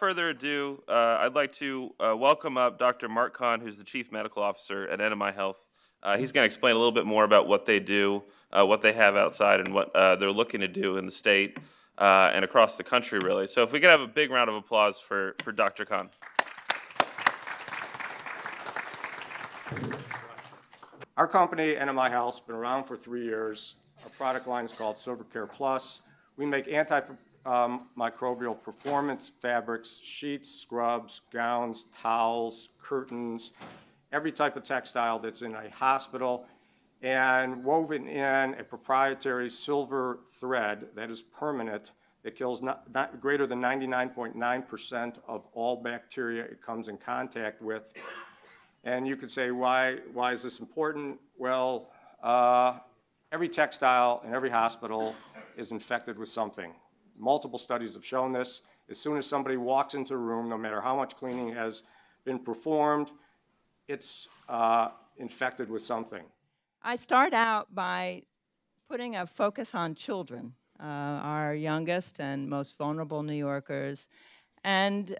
further ado, I'd like to welcome up Dr. Mark Kahn, who's the Chief Medical Officer at NMI Health. He's going to explain a little bit more about what they do, what they have outside, and what they're looking to do in the state and across the country, really. So if we could have a big round of applause for Dr. Kahn. Our company, NMI Health, has been around for 3 years. Our product line is called SilverCare Plus. We make antimicrobial performance fabrics, sheets, scrubs, gowns, towels, curtains, every type of textile that's in a hospital, and woven in a proprietary silver thread that is permanent, that kills not greater than 99.9% of all bacteria it comes in contact with. And you could say, why is this important? Well, every textile in every hospital is infected with something. Multiple studies have shown this. As soon as somebody walks into a room, no matter how much cleaning has been performed, it's infected with something. I start out by putting a focus on children, our youngest and most vulnerable New Yorkers, and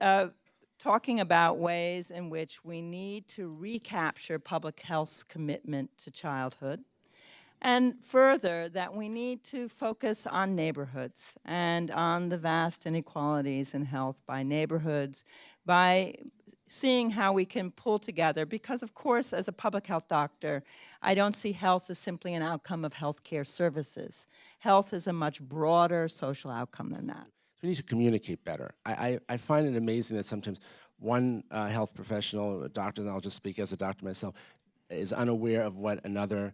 talking about ways in which we need to recapture public health's commitment to childhood. And further, that we need to focus on neighborhoods and on the vast inequalities in health by neighborhoods, by seeing how we can pull together. Because, of course, as a public health doctor, I don't see health as simply an outcome of healthcare services. Health is a much broader social outcome than that. We need to communicate better. I find it amazing that sometimes one health professional, a doctor, and I'll just speak as a doctor myself, is unaware of what another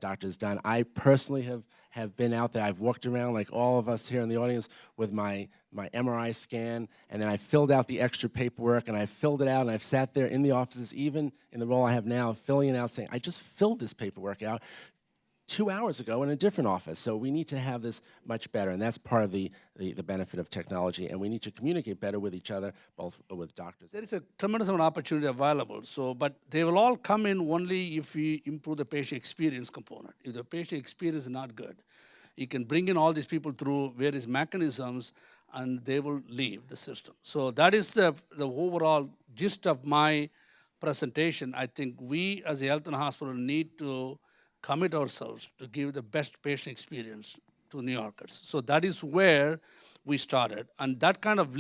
doctor has done. I personally have been out there. I've walked around like all of us here in the audience with my MRI scan, and then I filled out the extra paperwork, and I filled it out, and I've sat there in the offices, even in the role I have now, filling it out, saying, I just filled this paperwork out 2 hours ago in a different office. So we need to have this much better, and that's part of the benefit of technology, and we need to communicate better with each other, both with doctors. There is a tremendous amount of opportunity available, but they will all come in only if we improve the patient experience component. If the patient experience is not good, you can bring in all these people through various mechanisms, and they will leave the system. So that is the overall gist of my presentation. I think we, as a health and hospital, need to commit ourselves to give the best patient experience to New Yorkers. So that is where we started. And that kind of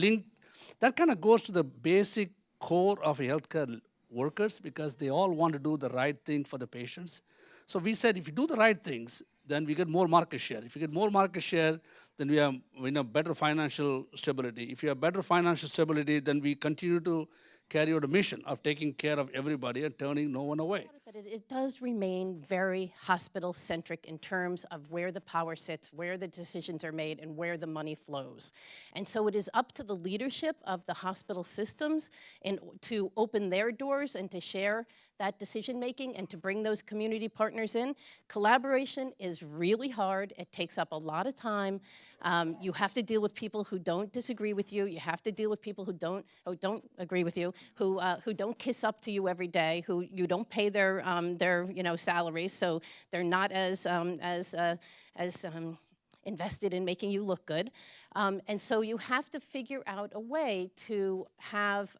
goes to the basic core of healthcare workers, because they all want to do the right thing for the patients. So we said, if you do the right things, then we get more market share. If you get more market share, then we have better financial stability. If you have better financial stability, then we continue to carry out a mission of taking care of everybody and turning no one away. That it does remain very hospital-centric in terms of where the power sits, where the decisions are made, and where the money flows. And so it is up to the leadership of the hospital systems to open their doors and to share that decision-making and to bring those community partners in. Collaboration is really hard. It takes up a lot of time. You have to deal with people who don't disagree with you. You have to deal with people who don't agree with you, who don't kiss up to you every day, who you don't pay their salaries, so they're not as invested in making you look good. And so you have to figure out a way to have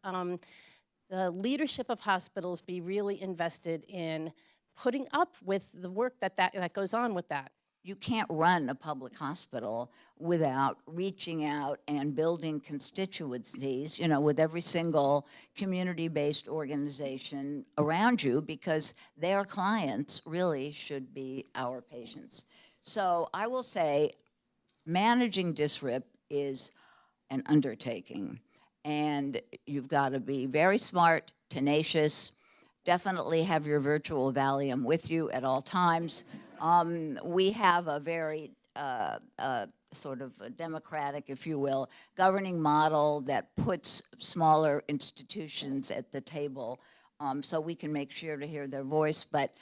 the leadership of hospitals be really invested in putting up with the work that goes on with that. You can't run a public hospital without reaching out and building constituencies, with every single community-based organization around you, because their clients really should be our patients. So I will say managing DSRIP is an undertaking, and you've got to be very smart, tenacious, definitely have your virtual Valium with you at all times. We have a very sort of a democratic, if you will, governing model that puts smaller institutions at the table, so we can make sure to hear their voice. But,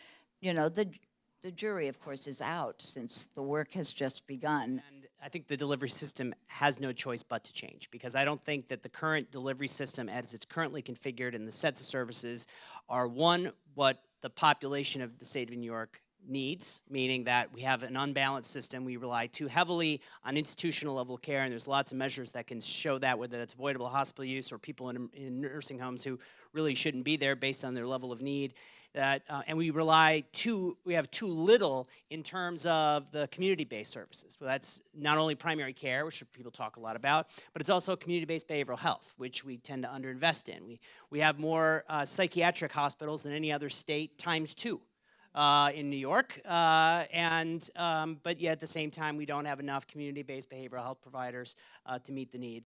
the jury, of course, is out since the work has just begun. And I think the delivery system has no choice but to change, because I don't think that the current delivery system as it's currently configured and the sets of services are, one, what the population of the state of New York needs, meaning that we have an unbalanced system. We rely too heavily on institutional level care, and there's lots of measures that can show that, whether that's avoidable hospital use or people in nursing homes who really shouldn't be there based on their level of need. And we have too little in terms of the community-based services. Well, that's not only primary care, which people talk a lot about, but it's also community-based behavioral health, which we tend to underinvest in. We have more psychiatric hospitals than any other state ×2. In New York, but yet at the same time, we don't have enough community-based behavioral health providers to meet the needs.